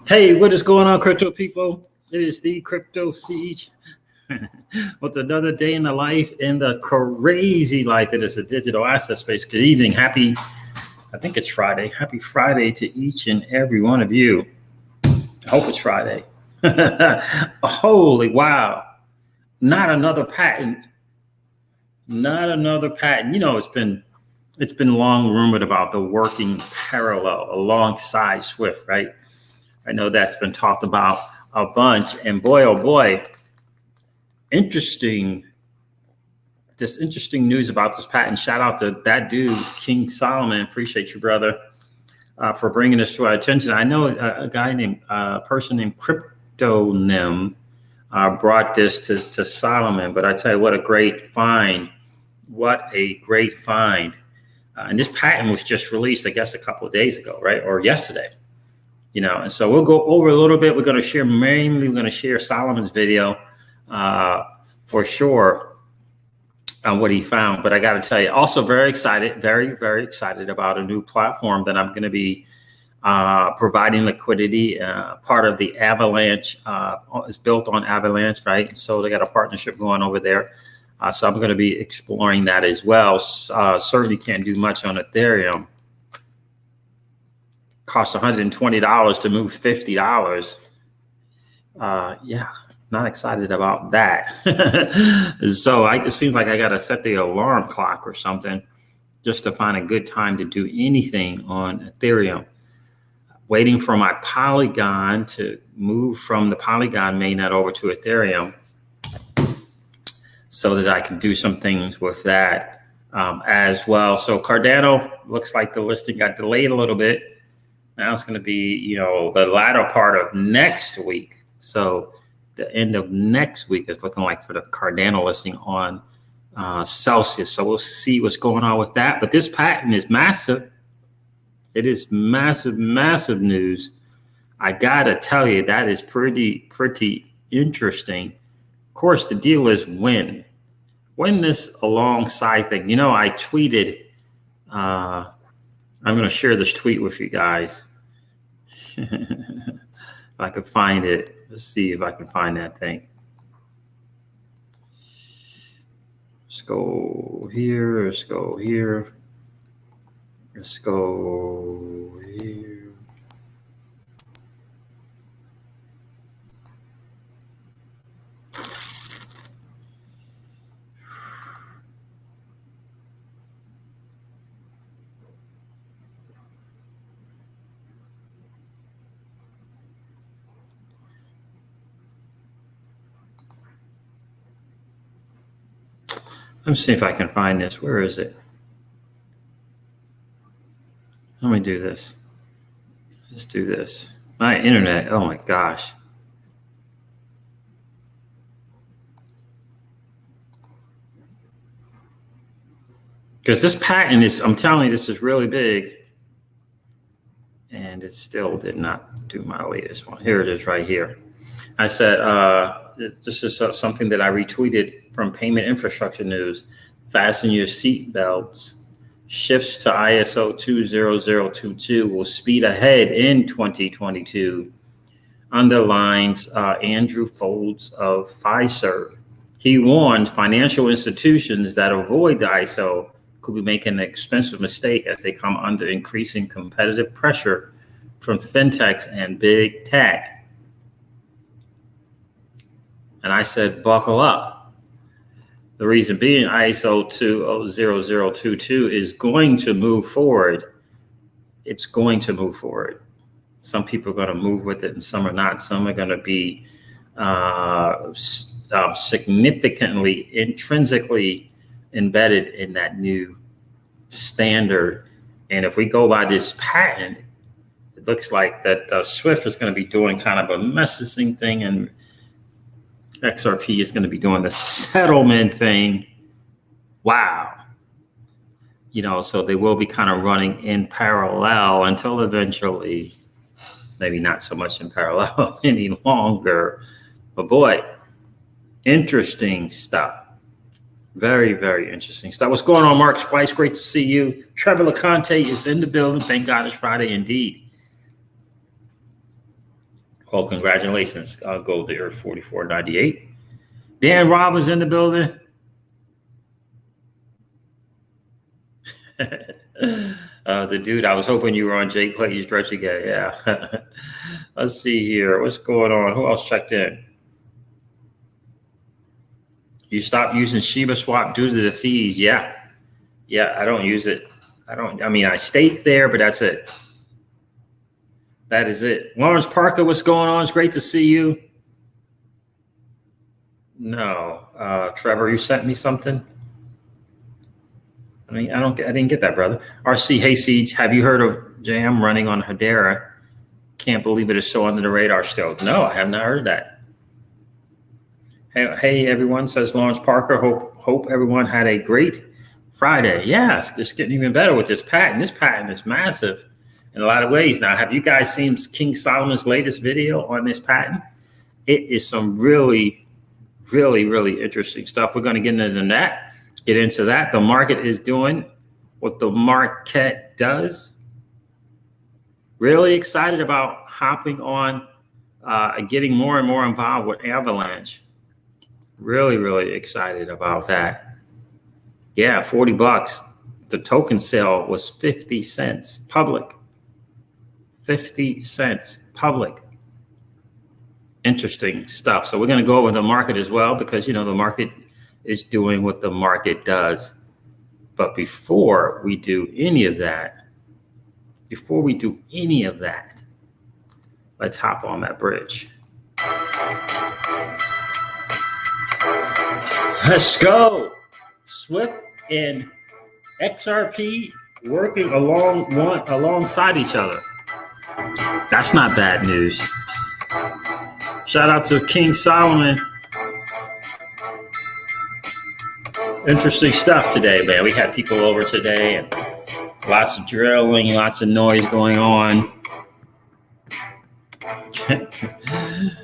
Hey, what is going on, crypto people? It is the Crypto Siege with another day in the life, in the crazy life that is a digital asset space. Good evening. I think it's Friday. Happy Friday to each and every one of you. I hope it's Friday. Holy wow. Not another patent. Not another patent. You know, it's been long rumored about the working parallel alongside Swift, right? I know that's been talked about a bunch, and boy, oh boy, interesting news about this patent. Shout out to that dude, King Solomon. Appreciate you, brother, for bringing this to our attention. I know a person named Cryptonym brought this to Solomon, but I tell you, what a great find. What a great find. And this patent was just released, I guess, a couple of days ago, right? Or yesterday. You know, and so we'll go over a little bit. We're going to share Solomon's video for sure on what he found. But I got to tell you, also very excited, very, very excited about a new platform that I'm going to be providing liquidity. Part of the Avalanche is built on Avalanche, right? So they got a partnership going over there. So I'm going to be exploring that as well. Certainly can't do much on Ethereum. Cost $120 to move $50. Yeah, not excited about that. So it seems like I got to set the alarm clock or something just to find a good time to do anything on Ethereum. Waiting for my Polygon to move from the Polygon mainnet over to Ethereum so that I can do some things with that as well. So Cardano, looks like the listing got delayed a little bit. Now it's going to be, the latter part of next week. So the end of next week is looking like for the Cardano listing on Celsius. So we'll see what's going on with that. But this patent is massive. It is massive, massive news. I got to tell you, that is pretty interesting. Of course, the deal is win this alongside thing. I tweeted, I'm going to share this tweet with you guys. If I could find it. Let's see if I can find that thing. Let's go here. Let's go here. Let's go here. Let me see if I can find this. Where is it? Let me do this. Let's do this. My internet. Oh my gosh. Because this patent is, I'm telling you, this is really big. And it still did not do my latest one. Here it is right here. I said, this is something that I retweeted from Payment Infrastructure News. Fasten your seat belts. Shifts to ISO 20022 will speed ahead in 2022. Underlines Andrew Folds of Fiserv. He warned financial institutions that avoid the ISO could be making an expensive mistake as they come under increasing competitive pressure from fintechs and big tech. And I said, buckle up. The reason being ISO 20022 is going to move forward. It's going to move forward. Some people are going to move with it and some are not. Some are going to be significantly, intrinsically embedded in that new standard. And if we go by this patent, it looks like that Swift is going to be doing kind of a messaging thing, and XRP is going to be doing the settlement thing. Wow. So they will be kind of running in parallel until eventually, maybe not so much in parallel any longer. But boy, interesting stuff. Very, very interesting stuff. What's going on, Mark Spice? Great to see you. Trevor LeConte is in the building. Thank God it's Friday indeed. Oh, congratulations. I'll go there, 44.98. Dan Robbins in the building. The dude, I was hoping you were on Jay Clay's Stretch again. Yeah. Let's see here. What's going on? Who else checked in? You stopped using Shiba Swap due to the fees. Yeah. I don't use it. I stake there, but that's it. That is it. Lawrence Parker, what's going on? It's great to see you. No. Trevor, you sent me something? I didn't get that, brother. RC Hayseeds, have you heard of Jam running on Hedera? Can't believe it is so under the radar still. No, I have not heard that. Hey everyone, says Lawrence Parker. Hope everyone had a great Friday. Yes, it's getting even better with this patent. This patent is massive in a lot of ways. Now, have you guys seen King Solomon's latest video on this patent? It is some really, really, really interesting stuff. We're going to get into that. The market is doing what the market does. Really excited about hopping on and getting more and more involved with Avalanche. Really, really excited about that. Yeah, $40. The token sale was 50 cents public. 50 cents public. Interesting stuff. So we're going to go over the market as well because, the market is doing what the market does. But before we do any of that, let's hop on that bridge. Let's go. Swift and XRP working alongside each other. That's not bad news. Shout out to King Solomon. Interesting stuff today, man. We had people over today and lots of drilling, lots of noise going on.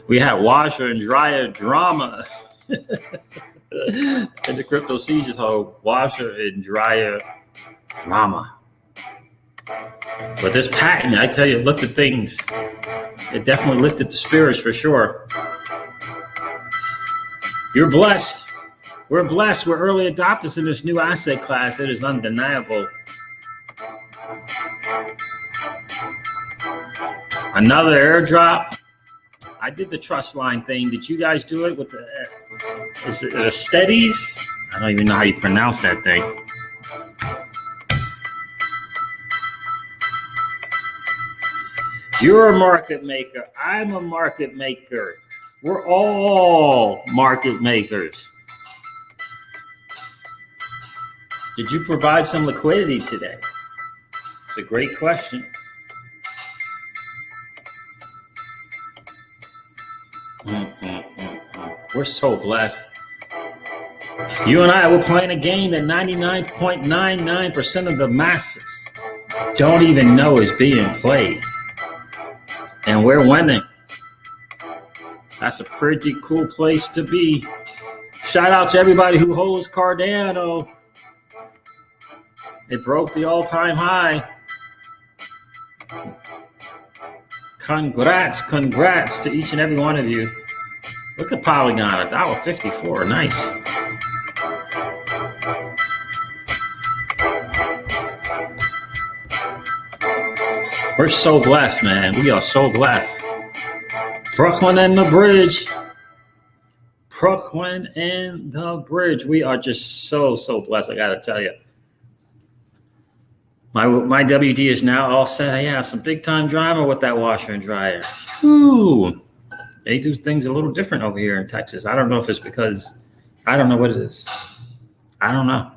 We had washer and dryer drama. In the crypto seizures hole, washer and dryer drama. But this patent, I tell you, lifted things. It definitely lifted the spirits for sure. You're blessed. We're blessed. We're early adopters in this new asset class. It is undeniable. Another airdrop. I did the trust line thing. Did you guys do it with the? Is it a steadies? I don't even know how you pronounce that thing. You're a market maker. I'm a market maker. We're all market makers. Did you provide some liquidity today? It's a great question. We're so blessed. You and I were playing a game that 99.99% of the masses don't even know is being played. And we're winning. That's a pretty cool place to be. Shout out to everybody who holds Cardano. It broke the all-time high. Congrats to each and every one of you. Look at Polygon, $1.54, nice. We're so blessed, man. We are so blessed. Brooklyn and the bridge. We are just so blessed, I gotta tell you. My WD is now all set. Yeah, some big time drama with that washer and dryer. Ooh, they do things a little different over here in Texas. I don't know if it's because, I don't know what it is. I don't know.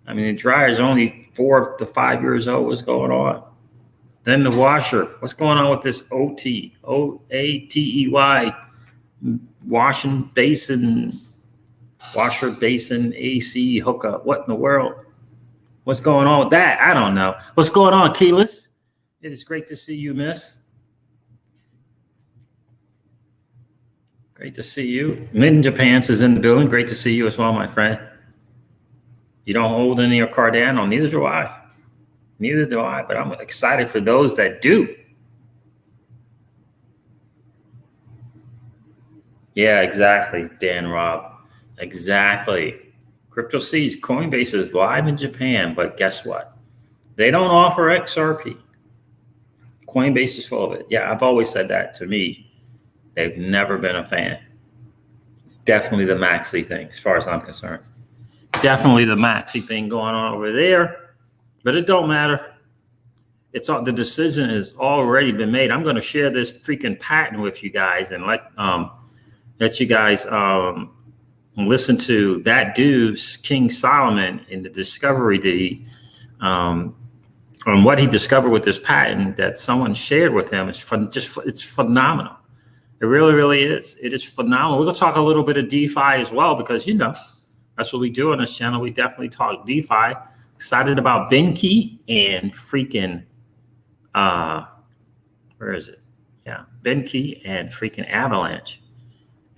I mean, the dryer is only 4 to 5 years old. What's going on? Then the washer. What's going on with this OATEY washer basin AC hookup? What in the world? What's going on with that? I don't know. What's going on, Keyless? It is great to see you, miss. Great to see you. Ninja Pants is in the building. Great to see you as well, my friend. You don't hold any of Cardano. Neither do I. But I'm excited for those that do. Yeah, exactly, Dan Rob. Exactly. Crypto Seas, Coinbase is live in Japan, but guess what? They don't offer XRP. Coinbase is full of it. Yeah, I've always said that. To me, they've never been a fan. It's definitely the Maxi thing, as far as I'm concerned. Definitely the Maxi thing going on over there, but it don't matter. It's all, the decision has already been made. I'm going to share this freaking patent with you guys and let you guys listen to that dude, King Solomon, in the discovery that he on what he discovered with this patent that someone shared with him. It's phenomenal. It really, really is. It is phenomenal. We'll talk a little bit of DeFi as well, because that's what we do on this channel. We definitely talk DeFi. Excited about Benki and freaking where is it? Yeah, Benki and freaking Avalanche.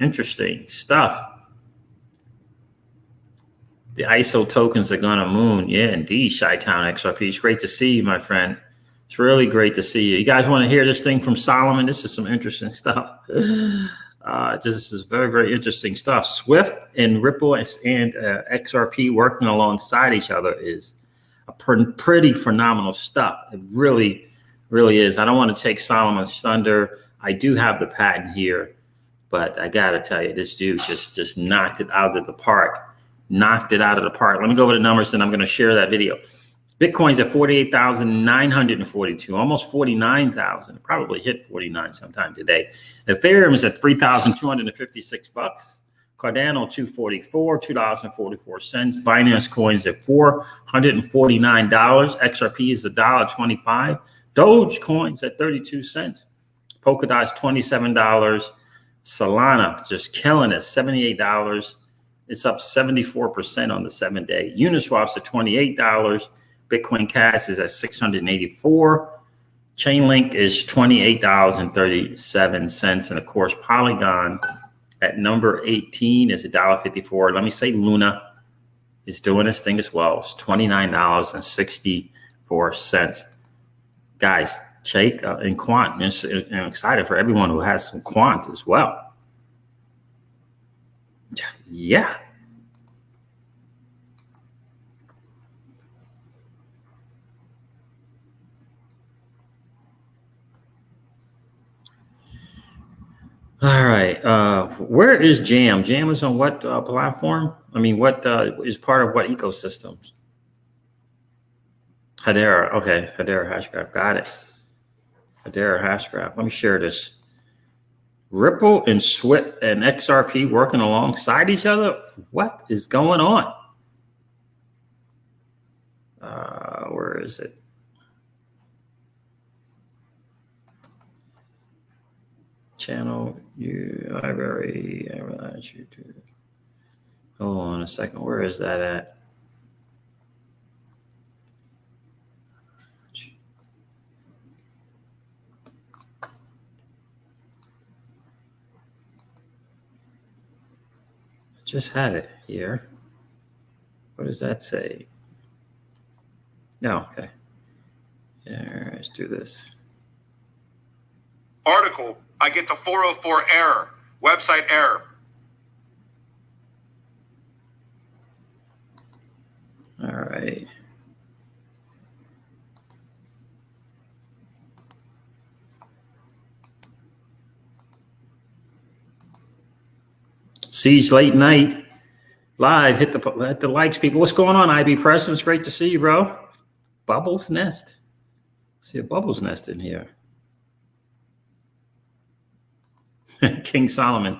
Interesting stuff. The ISO tokens are gonna moon. Yeah, indeed, Chi-Town XRP. It's great to see you, my friend. It's really great to see you. You guys want to hear this thing from Solomon? This is some interesting stuff. This is very, very interesting stuff. Swift and Ripple and XRP working alongside each other is a pretty phenomenal stuff. It really, really is. I don't want to take Solomon's thunder. I do have the patent here, but I got to tell you, this dude just knocked it out of the park. Knocked it out of the park. Let me go over the numbers and I'm going to share that video. Bitcoin's at 48,942, almost 49,000. Probably hit 49 sometime today. Ethereum is at $3,256. Cardano 244, $2.44. Binance Coin's at $449. XRP is $1.25. Dogecoin's at 32 cents. Polkadot's $27. Solana just killing it, $78. It's up 74% on the 7-day. Uniswap's at $28. Bitcoin Cash is at $684. Chainlink is $28.37. And of course, Polygon at number 18 is $1.54. Let me say Luna is doing this thing as well. It's $29.64. Guys, take and quant. I'm excited for everyone who has some quant as well. Yeah. All right. Where is Jam? Jam is on what platform? I mean, what is part of what ecosystems? Hedera. Okay. Hedera Hashgraph. Got it. Hedera Hashgraph. Let me share this. Ripple and Swift and XRP working alongside each other. What is going on? Where is it? Channel library. Hold on a second. Where is that at? Just had it here. What does that say? No, okay. Yeah, let's do this. Article, I get the 404 error, website error. All right. Siege late night live. Hit the likes, people. What's going on, IB Preston? It's great to see you, bro. Bubbles Nest. See a Bubbles Nest in here. King Solomon.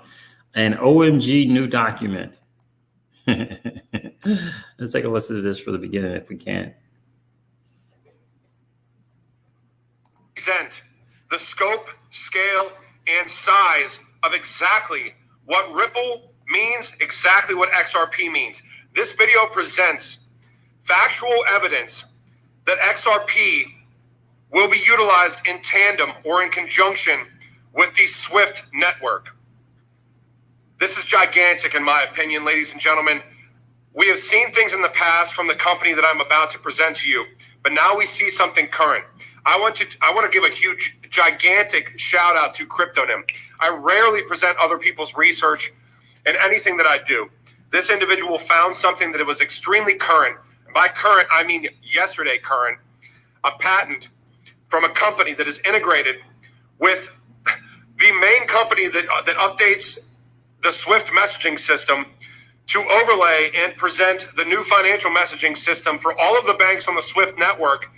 An OMG new document. Let's take a listen to this for the beginning if we can. Present the scope, scale, and size of exactly what Ripple means, exactly what XRP means. This video presents factual evidence that XRP will be utilized in tandem or in conjunction with the Swift network. This is gigantic in my opinion, ladies and gentlemen. We have seen things in the past from the company that I'm about to present to you, but now we see something current. I want to give a huge, gigantic shout out to CryptoNim. I rarely present other people's research in anything that I do. This individual found something that it was extremely current. By current, I mean yesterday current, a patent from a company that is integrated with the main company that updates the SWIFT messaging system to overlay and present the new financial messaging system for all of the banks on the SWIFT network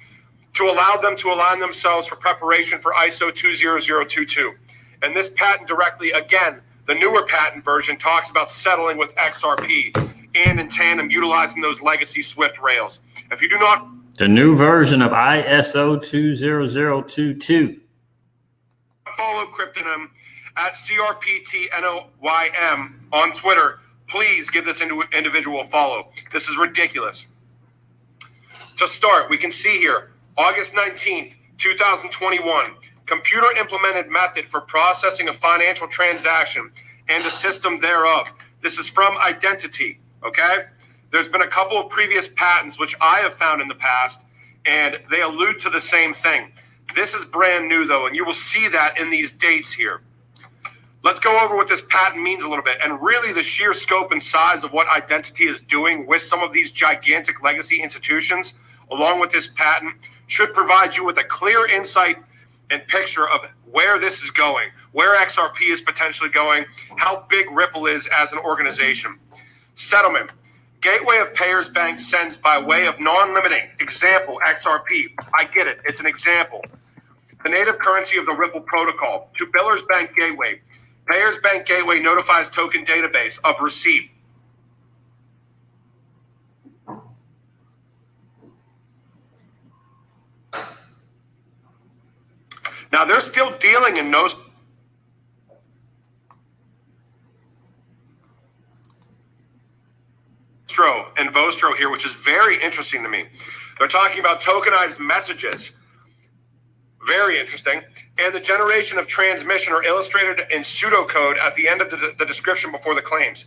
to allow them to align themselves for preparation for ISO 20022. And this patent directly, again, the newer patent version talks about settling with XRP and in tandem utilizing those legacy SWIFT rails. If you do not... The new version of ISO 20022. Follow Cryptonym at CRPTNOYM on Twitter. Please give this individual a follow. This is ridiculous. To start, we can see here, August 19th, 2021, computer implemented method for processing a financial transaction and a system thereof. This is from Identitii, okay? There's been a couple of previous patents which I have found in the past, and they allude to the same thing. This is brand new, though, and you will see that in these dates here. Let's go over what this patent means a little bit, and really the sheer scope and size of what Identitii is doing with some of these gigantic legacy institutions, along with this patent, should provide you with a clear insight and picture of where this is going, where XRP is potentially going, how big Ripple is as an organization. Settlement. Gateway of Payers Bank sends by way of non-limiting. Example, XRP. I get it. It's an example. The native currency of the Ripple protocol to Billers Bank Gateway. Payers Bank Gateway notifies token database of receipt. Now, they're still dealing in Nostro and Vostro here, which is very interesting to me. They're talking about tokenized messages. Very interesting. And the generation of transmission are illustrated in pseudocode at the end of the description before the claims.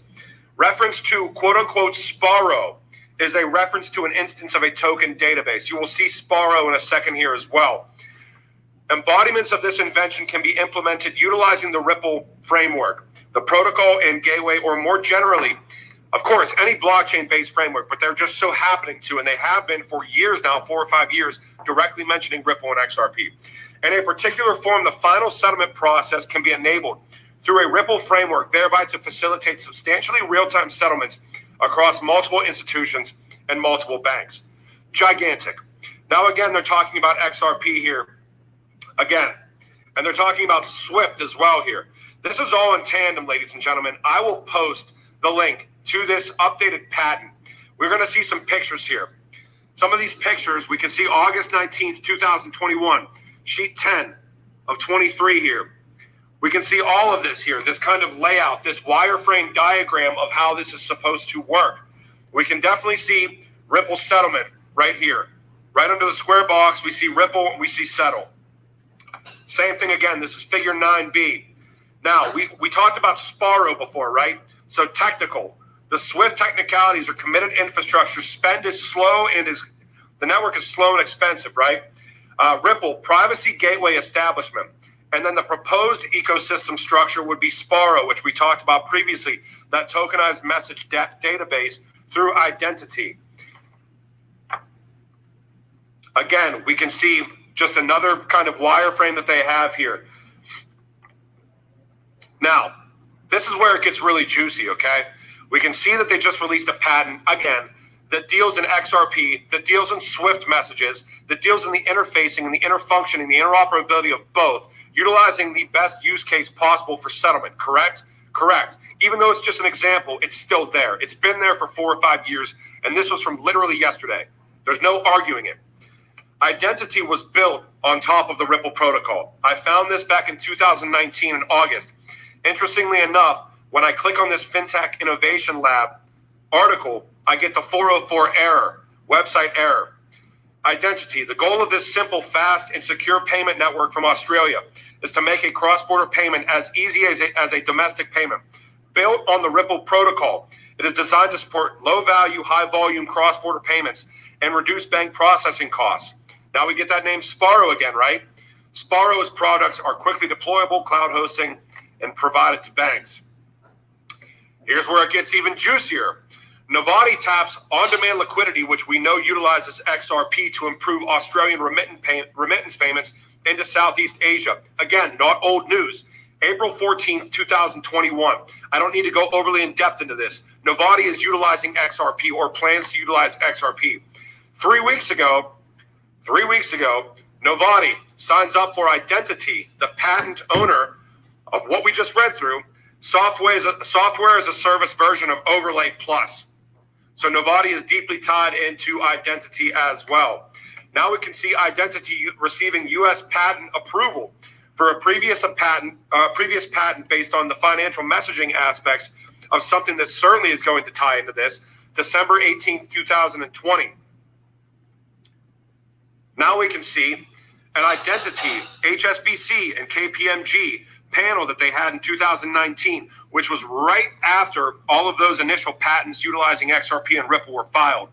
Reference to quote-unquote Sparrow is a reference to an instance of a token database. You will see Sparrow in a second here as well. Embodiments of this invention can be implemented utilizing the Ripple framework, the protocol and gateway, or more generally, of course, any blockchain-based framework, but they're just so happening to, and they have been for years now, 4 or 5 years, directly mentioning Ripple and XRP. In a particular form, the final settlement process can be enabled through a Ripple framework, thereby to facilitate substantially real-time settlements across multiple institutions and multiple banks. Gigantic. Now, again, they're talking about XRP here. Again, and they're talking about SWIFT as well here. This is all in tandem, ladies and gentlemen. I will post the link to this updated patent. We're going to see some pictures here. Some of these pictures, we can see August 19th, 2021, sheet 10 of 23 here. We can see all of this here, this kind of layout, this wireframe diagram of how this is supposed to work. We can definitely see Ripple settlement right here. Right under the square box, we see Ripple, we see settle. Same thing again, this is figure 9B. Now, we talked about Sparrow before, right? So technical. The SWIFT technicalities are committed infrastructure. Spend is slow and the network is slow and expensive, right? Ripple, privacy gateway establishment. And then the proposed ecosystem structure would be Sparrow, which we talked about previously, that tokenized message database through Identitii. Again, we can see just another kind of wireframe that they have here. Now, this is where it gets really juicy, okay? We can see that they just released a patent, again, that deals in XRP, that deals in SWIFT messages, that deals in the interfacing and the interfunctioning, the interoperability of both, utilizing the best use case possible for settlement, correct? Correct. Even though it's just an example, it's still there. It's been there for 4 or 5 years, and this was from literally yesterday. There's no arguing it. Identitii was built on top of the Ripple protocol. I found this back in 2019 in August. Interestingly enough, when I click on this FinTech Innovation Lab article, I get the 404 error, website error. Identitii, the goal of this simple, fast, and secure payment network from Australia is to make a cross-border payment as easy as a domestic payment. Built on the Ripple protocol, it is designed to support low-value, high-volume cross-border payments and reduce bank processing costs. Now we get that name Sparrow again, right? Sparrow's products are quickly deployable, cloud hosting, and provided to banks. Here's where it gets even juicier. Novati taps on-demand liquidity, which we know utilizes XRP to improve Australian remittance payments into Southeast Asia. Again, not old news. April 14th, 2021. I don't need to go overly in depth into this. Novati is utilizing XRP or plans to utilize XRP. 3 weeks ago, Novati signs up for Identitii, the patent owner of what we just read through, software as a service version of Overlay Plus. So Novati is deeply tied into Identitii as well. Now we can see Identitii receiving U.S. patent approval for a previous patent based on the financial messaging aspects of something that certainly is going to tie into this, December 18th, 2020. Now we can see an Identitii, HSBC, and KPMG panel that they had in 2019, which was right after all of those initial patents utilizing XRP and Ripple were filed.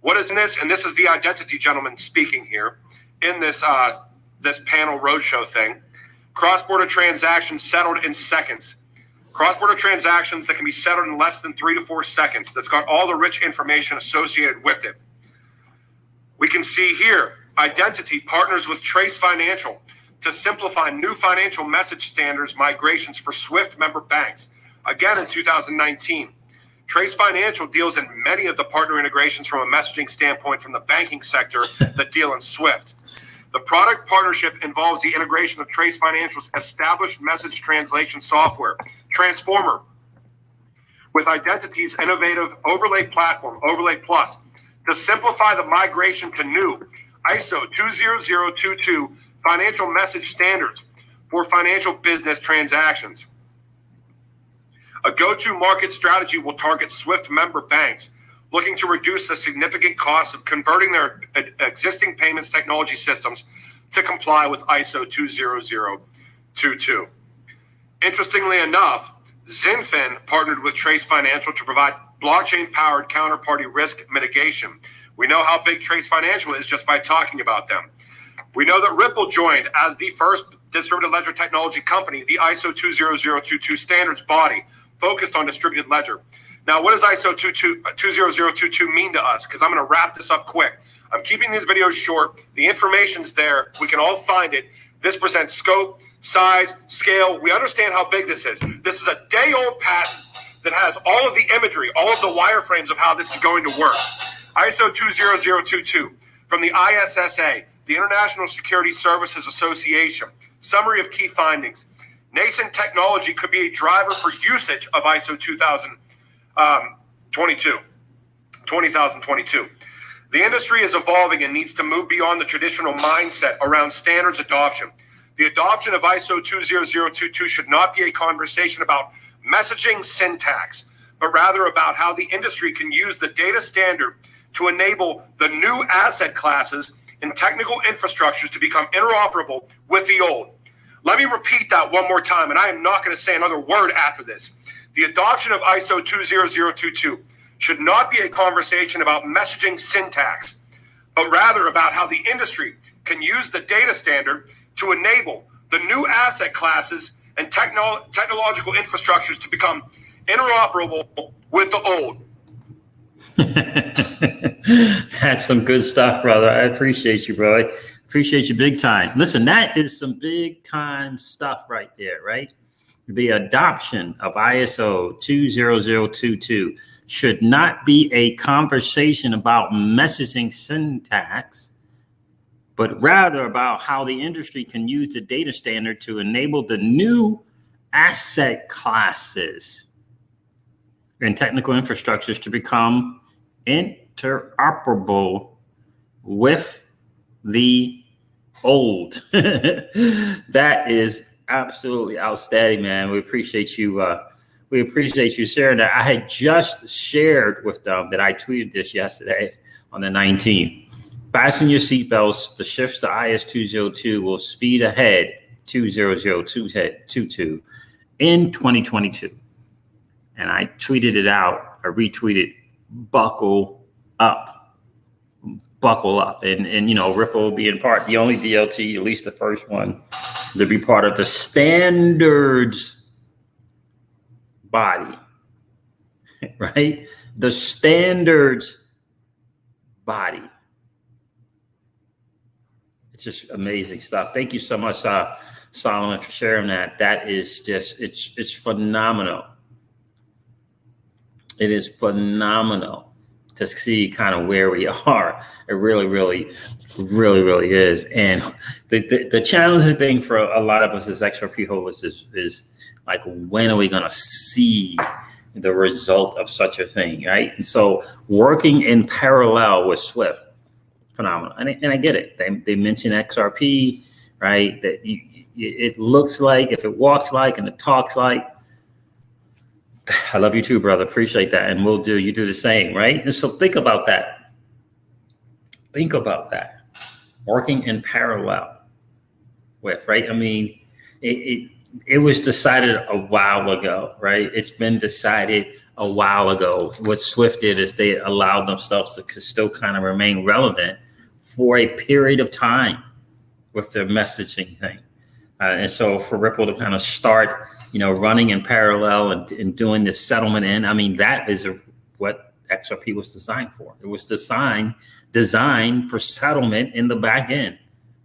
What is this? And this is the Identitii gentleman speaking here in this this panel roadshow thing. Cross-border transactions settled in seconds. Cross-border transactions that can be settled in less than 3 to 4 seconds. That's got all the rich information associated with it. We can see here, Identitii partners with Trace Financial to simplify new financial message standards migrations for SWIFT member banks. Again, in 2019, Trace Financial deals in many of the partner integrations from a messaging standpoint from the banking sector that deal in SWIFT. The product partnership involves the integration of Trace Financial's established message translation software, Transformer, with Identitii's innovative overlay platform, Overlay Plus, to simplify the migration to new ISO 20022 financial message standards for financial business transactions. A go-to market strategy will target SWIFT member banks looking to reduce the significant cost of converting their existing payments technology systems to comply with ISO 20022. Interestingly enough, Zinfin partnered with Trace Financial to provide blockchain-powered counterparty risk mitigation. We know how big Trace Financial is just by talking about them. We know that Ripple joined as the first distributed ledger technology company, the ISO 20022 standards body focused on distributed ledger. Now, what does ISO 20022 mean to us? Because I'm going to wrap this up quick. I'm keeping these videos short. The information's there. We can all find it. This presents scope, size, scale. We understand how big this is. This is a day-old patent that has all of the imagery, all of the wireframes of how this is going to work. ISO 20022 from the ISSA, the International Security Services Association. Summary of key findings. Nascent technology could be a driver for usage of ISO 2022. The industry is evolving and needs to move beyond the traditional mindset around standards adoption. The adoption of ISO 20022 should not be a conversation about messaging syntax, but rather about how the industry can use the data standard to enable the new asset classes and technical infrastructures to become interoperable with the old. Let me repeat that one more time, and I am not going to say another word after this. The adoption of ISO 20022 should not be a conversation about messaging syntax, but rather about how the industry can use the data standard to enable the new asset classes and technological infrastructures to become interoperable with the old. That's some good stuff, brother. I appreciate you, bro. I appreciate you big time. Listen, that is some big time stuff right there, right? The adoption of ISO 20022 should not be a conversation about messaging syntax, but rather about how the industry can use the data standard to enable the new asset classes and technical infrastructures to become interoperable with the old. That is absolutely outstanding, man. We appreciate you. We appreciate you sharing that. I had just shared with them that I tweeted this yesterday on the 19th. Fasten your seatbelts. The shifts to IS 202 will speed ahead 20022 in 2022. And I tweeted it out. I retweeted, buckle up. And you know, Ripple will be in part the only DLT, at least the first one, to be part of the standards body, right? The standards body. It's just amazing stuff. Thank you so much, Solomon, for sharing that. That is just, it's phenomenal. It is phenomenal to see kind of where we are. It really, really, really, really is. And the challenging thing for a lot of us as XRP holders is like, when are we going to see the result of such a thing, right? And so working in parallel with Swift, phenomenal. And I get it. They mention XRP, right? That it looks like, if it walks like, and it talks like. I love you too, brother. Appreciate that. And you do the same, right? And so think about that. Think about that. Working in parallel with, right? I mean, it was decided a while ago, right? It's been decided a while ago. What Swift did is they allowed themselves to still kind of remain relevant for a period of time with their messaging thing. And so for Ripple to kind of start, running in parallel and doing this settlement I mean, that is what XRP was designed for. It was designed for settlement in the back end.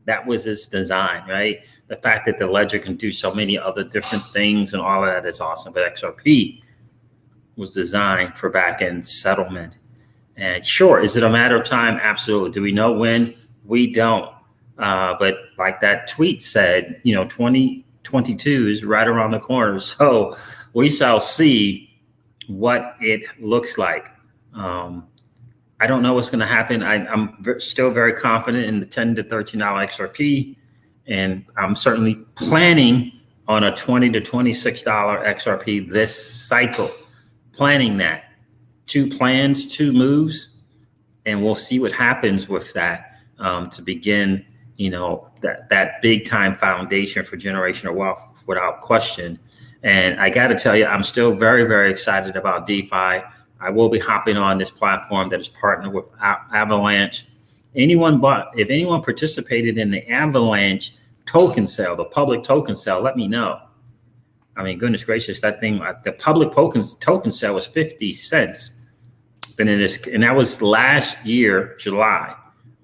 That was its design, right? The fact that the ledger can do so many other different things and all of that is awesome. But XRP was designed for back end settlement. And sure, is it a matter of time? Absolutely. Do we know when? We don't. But like that tweet said, 2022 is right around the corner. So we shall see what it looks like. I don't know what's going to happen. I'm still very confident in the $10 to $13 XRP. And I'm certainly planning on a $20 to $26 XRP this cycle. Planning that. 2 plans, 2 moves, and we'll see what happens with that to begin, that big time foundation for generational wealth without question. And I got to tell you, I'm still very, very excited about DeFi. I will be hopping on this platform that is partnered with Avalanche. If anyone participated in the Avalanche token sale, the public token sale, let me know. I mean, goodness gracious, that thing, the public token sale was 50 cents. And that was last year, July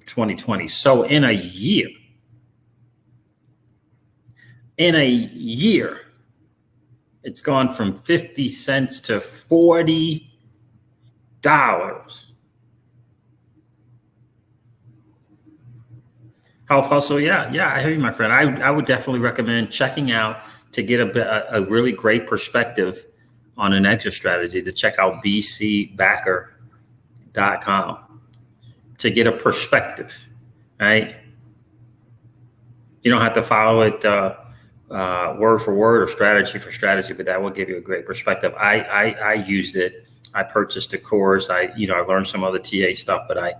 2020. So in a year, it's gone from 50 cents to $40. Health Hustle, yeah, I hear you, my friend. I would definitely recommend checking out to get a really great perspective on an exit strategy, to check out bcbacker.com to get a perspective, right? You don't have to follow it word for word or strategy for strategy, but that will give you a great perspective. I used it. I purchased a course. I learned some other TA stuff, but I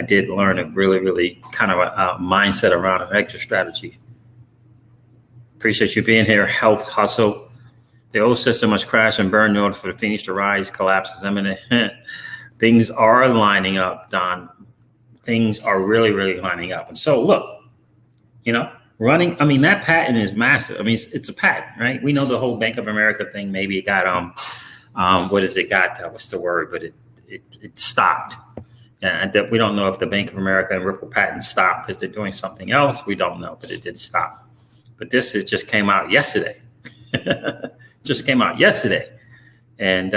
did learn a really, really kind of a mindset around an exit strategy. Appreciate you being here. Health Hustle. The old system must crash and burn in order for the Phoenix to rise. Collapse is imminent. Things are lining up, Don. Things are really, really lining up. And so look, running, I mean, that patent is massive. I mean, it's a patent, right? We know the whole Bank of America thing. Maybe it got, what's the word? But it stopped. And that we don't know if the Bank of America and Ripple patent stopped because they're doing something else. We don't know, but it did stop. But this just came out yesterday. And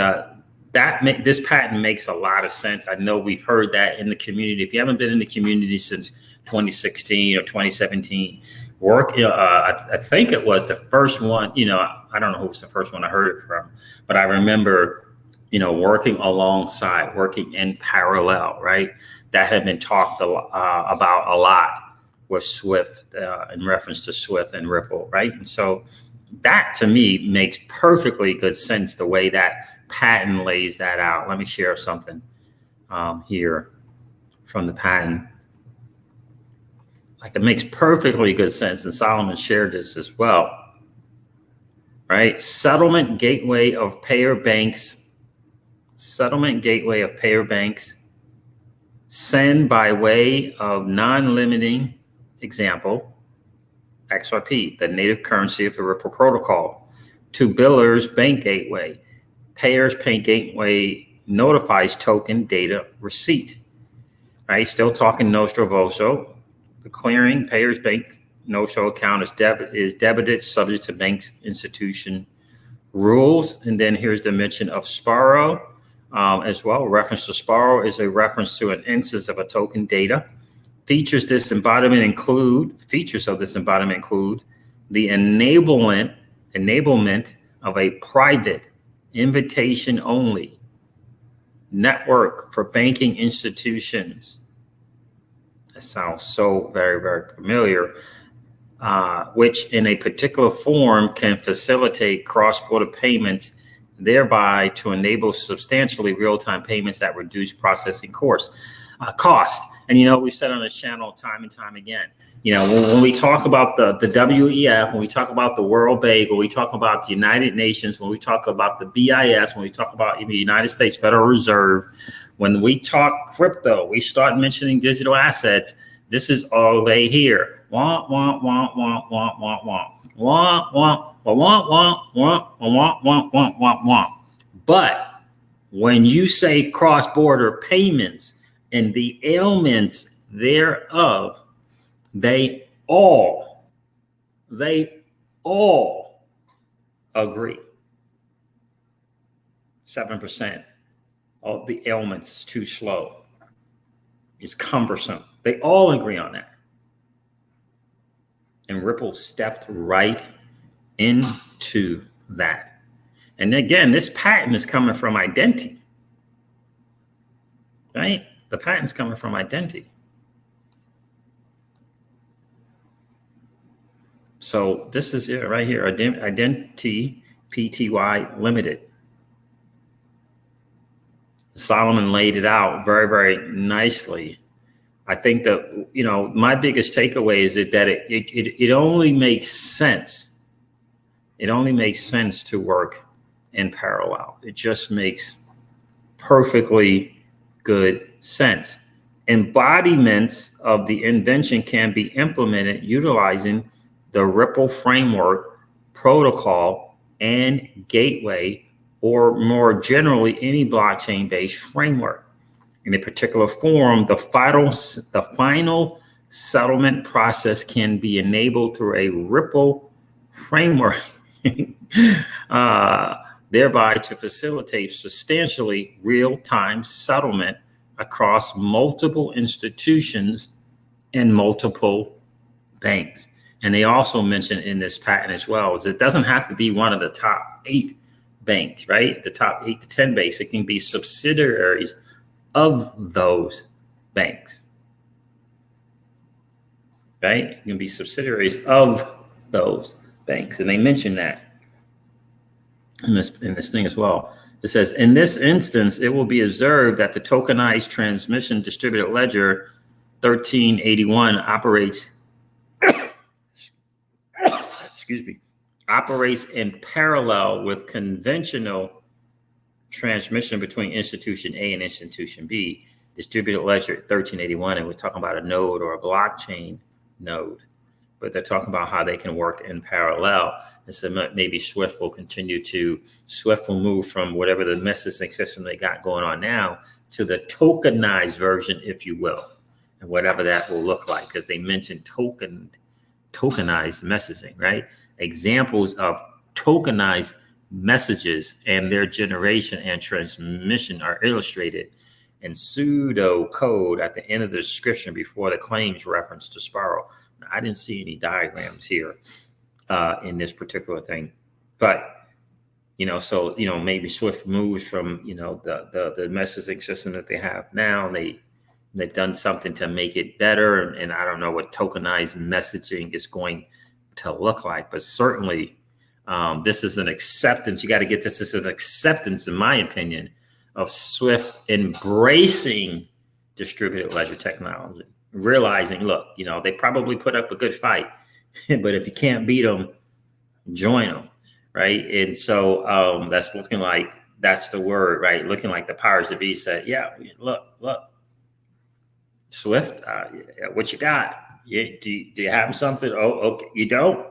this patent makes a lot of sense. I know we've heard that in the community. If you haven't been in the community since 2016 or 2017, I think it was the first one, I don't know who was the first one I heard it from, but I remember, working alongside, working in parallel, right? That had been talked about a lot with Swift in reference to Swift and Ripple, right? And so that to me makes perfectly good sense the way that patent lays that out. Let me share something here from the patent. Like, it makes perfectly good sense, and Solomon shared this as well, right? Settlement gateway of payer banks. Send by way of non-limiting example, XRP, the native currency of the Ripple protocol, to Biller's bank gateway. Payers Pay Gateway notifies token data receipt. Right, still talking Nostro Voso. The clearing Payers Bank Nostro account is debited subject to bank's institution rules. And then here's the mention of Sparrow as well. Reference to Sparrow is a reference to an instance of a token data. Features of this embodiment include the enablement of a private invitation only network for banking institutions. That sounds so very, very familiar, which in a particular form can facilitate cross-border payments, thereby to enable substantially real-time payments at reduced processing cost. And, we've said on this channel time and time again, when we talk about the WEF, when we talk about the World Bank, when we talk about the United Nations, when we talk about the BIS, when we talk about the United States Federal Reserve, when we talk crypto, we start mentioning digital assets. This is all they hear. Want, want, want, want, want, want, want. Want, want, want, want, want, want, want, want, want, want. But when you say cross-border payments and the ailments thereof, they all agree. 7% of the ailments is too slow. It's cumbersome. They all agree on that. And Ripple stepped right into that. And again, this patent is coming from Identitii, right? The patent's coming from Identitii. So this is it right here, Identitii Pty Limited. Solomon laid it out very, very nicely. I think that, my biggest takeaway is that it only makes sense. It only makes sense to work in parallel. It just makes perfectly good sense. Embodiments of the invention can be implemented utilizing the Ripple framework, protocol, and gateway, or more generally, any blockchain-based framework. In a particular form, the final settlement process can be enabled through a Ripple framework, thereby to facilitate substantially real-time settlement across multiple institutions and multiple banks. And they also mentioned in this patent as well, is it doesn't have to be one of the top 8 banks, right? The top 8 to 10 banks. It can be subsidiaries of those banks, right? It can be subsidiaries of those banks. And they mentioned that in this thing as well. It says, in this instance, it will be observed that the tokenized transmission distributed ledger 1381 operates in parallel with conventional transmission between institution A and institution B, distributed ledger 1381, and we're talking about a node or a blockchain node, but they're talking about how they can work in parallel. And so maybe Swift will move from whatever the messaging system they got going on now to the tokenized version, if you will, and whatever that will look like, because they mentioned tokenized messaging, right? Examples of tokenized messages and their generation and transmission are illustrated in pseudo code at the end of the description before the claims reference to Sparrow. Now, I didn't see any diagrams here in this particular thing, but so maybe Swift moves from the messaging system that they have now, and they've done something to make it better, and I don't know what tokenized messaging is going to look like, but certainly this is an acceptance. You got to get this. This is an acceptance, in my opinion, of Swift embracing distributed ledger technology, realizing, look, they probably put up a good fight, but if you can't beat them, join them, right? And so that's looking like, that's the word, right? Looking like the powers that be said, yeah, look, Swift, what you got? Do you have something? Oh, okay, you don't?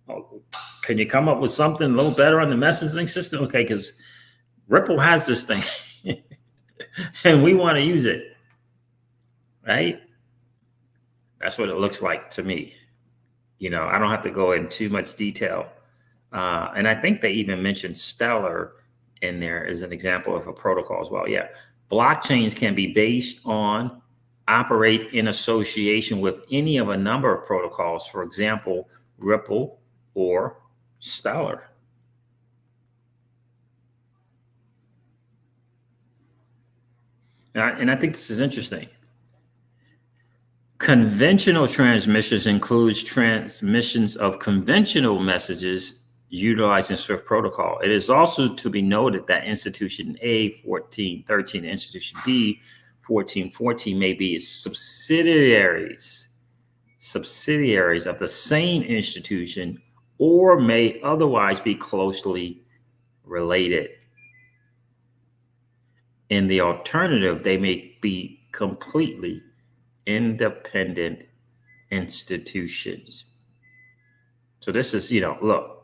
Oh, can you come up with something a little better on the messaging system? Okay, because Ripple has this thing and we want to use it, right? That's what it looks like to me. You know, I don't have to go in too much detail. And I think they even mentioned Stellar in there as an example of a protocol as well. Yeah. Blockchains can be based on, operate in association with any of a number of protocols, for example, Ripple or Stellar. And I think this is interesting. Conventional transmissions includes transmissions of conventional messages utilizing Swift protocol. It is also to be noted that institution A 1413 and institution B 1414 may be subsidiaries of the same institution or may otherwise be closely related. In the alternative, they may be completely independent institutions. So this is, look,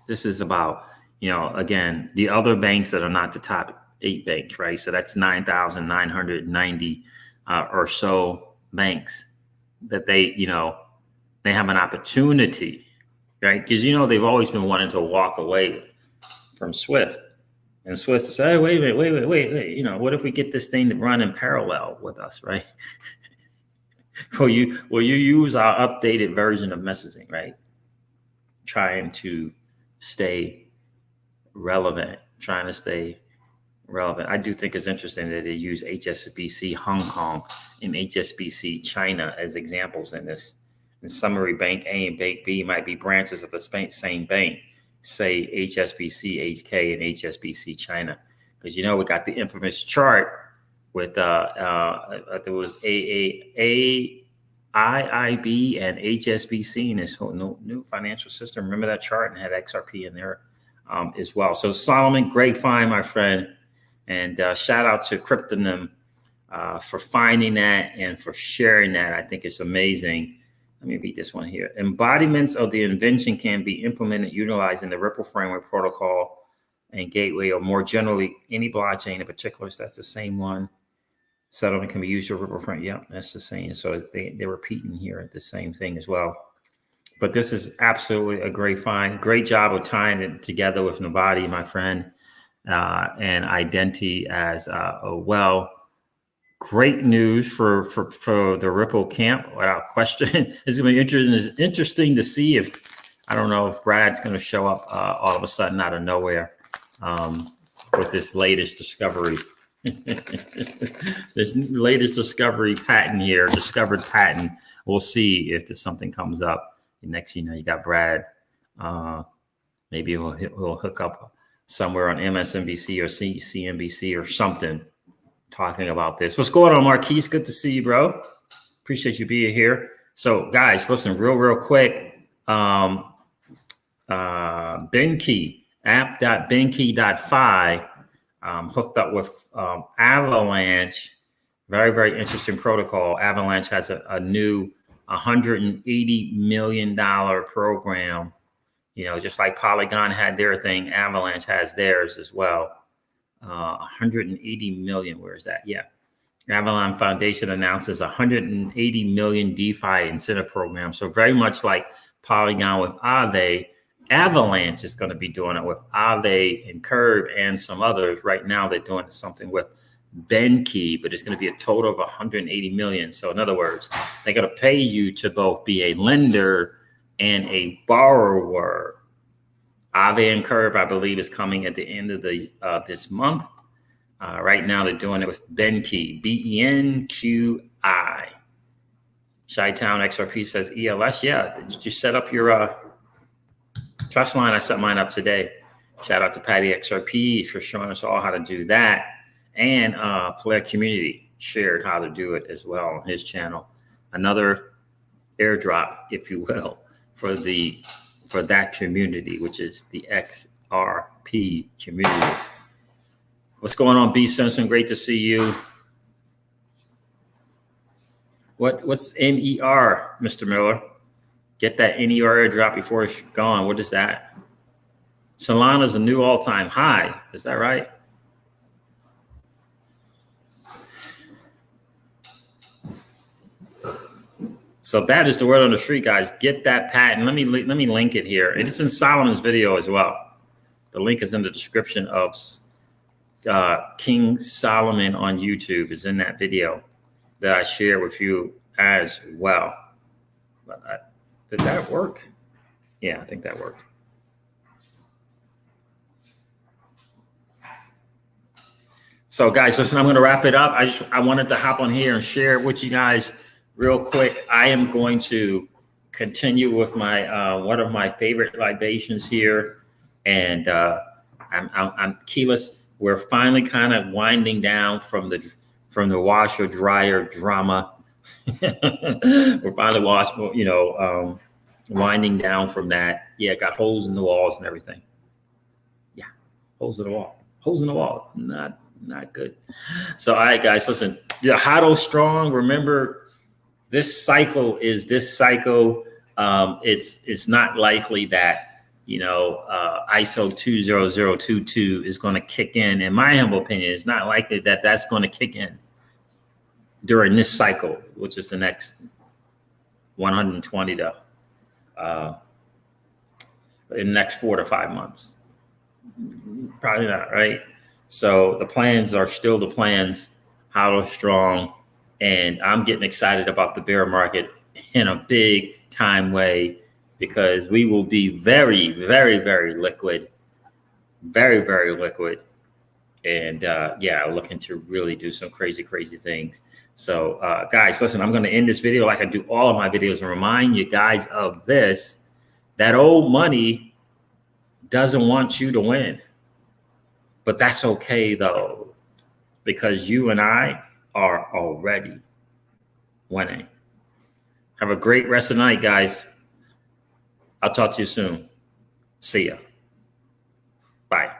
this is about, again, the other banks that are not the top 8 banks, right? So that's 9,990 or so banks that they have an opportunity, right? Because, they've always been wanting to walk away from Swift. And Swift said, hey, wait a minute, wait. What if we get this thing to run in parallel with us, right? Will you use our updated version of messaging, right? Trying to stay relevant. I do think it's interesting that they use HSBC Hong Kong and HSBC China as examples in this. In summary, Bank A and Bank B might be branches of the same bank, say HSBC HK and HSBC China. Because, we got the infamous chart with there was IIB and HSBC and this whole new financial system. Remember that chart, and had XRP in there as well. So Solomon, great find, my friend. And shout out to Cryptonym for finding that and for sharing that. I think it's amazing. Let me read this one here. Embodiments of the invention can be implemented utilizing the Ripple framework protocol and gateway, or more generally, any blockchain in particular. So that's the same one. Settlement can be used to Ripple framework. Yeah, that's the same. So they're repeating here the same thing as well. But this is absolutely a great find. Great job of tying it together with Nobody, my friend, and Identitii as well. Great news for the Ripple camp, without question. It's going to be interesting to see if, I don't know if Brad's going to show up all of a sudden out of nowhere with this latest discovery. This latest discovered patent. We'll see if there's something comes up. Next, you got Brad. Maybe he'll hook up somewhere on MSNBC or CNBC or something, talking about this. What's going on, Marquise? Good to see you, bro. Appreciate you being here. So, guys, listen, real quick. BenKey, app.benkey.fi, hooked up with Avalanche. Very, very interesting protocol. Avalanche has a new $180 million program. Just like Polygon had their thing, Avalanche has theirs as well. 180 million. Where is that? Yeah. Avalon Foundation announces 180 million DeFi incentive program. So very much like Polygon with Aave, Avalanche is going to be doing it with Aave and Curve and some others. Right now, they're doing something with BenKey, but it's going to be a total of 180 million. So in other words, they're going to pay you to both be a lender and a borrower. Aave and Curve, I believe, is coming at the end of this month. Right now, they're doing it with BenKey, BenQi. Chi-Town XRP says ELS. Yeah, did you set up your trust line? I set mine up today. Shout out to Patty XRP for showing us all how to do that. And Flair Community shared how to do it as well on his channel. Another airdrop, if you will, for that community, which is the XRP community. What's going on, B. Simpson? Great to see you. What's NER, Mr. Miller? Get that NER airdrop before it's gone. What is that? Solana's a new all-time high. Is that right? So that is the word on the street, guys. Get that patent. Let me link it here. It's in Solomon's video as well. The link is in the description of King Solomon on YouTube. Is in that video that I share with you as well. But did that work? Yeah, I think that worked. So guys, listen, I'm going to wrap it up. I wanted to hop on here and share with you guys real quick. I am going to continue with my one of my favorite libations here, and I'm keyless. We're finally kind of winding down from the washer dryer drama. We're finally winding down from that. Yeah, got holes in the walls and everything. Yeah, holes in the wall. Holes in the wall. Not good. So, all right, guys, listen. The HODL strong. Remember, this cycle is this cycle. It's not likely that ISO 20022 is going to kick in my humble opinion. It's not likely that that's going to kick in during this cycle, which is the next 120 to in the next 4 to 5 months. Probably not, right? So the plans are still the plans. HODL strong, and I'm getting excited about the bear market in a big time way, because we will be very, very, very liquid, very, very liquid. And looking to really do some crazy things. So guys, listen, I'm going to end this video like I do all of my videos and remind you guys of this, that old money doesn't want you to win. But that's okay though, because you and I are already winning. Have a great rest of the night, guys. I'll talk to you soon. See ya. Bye.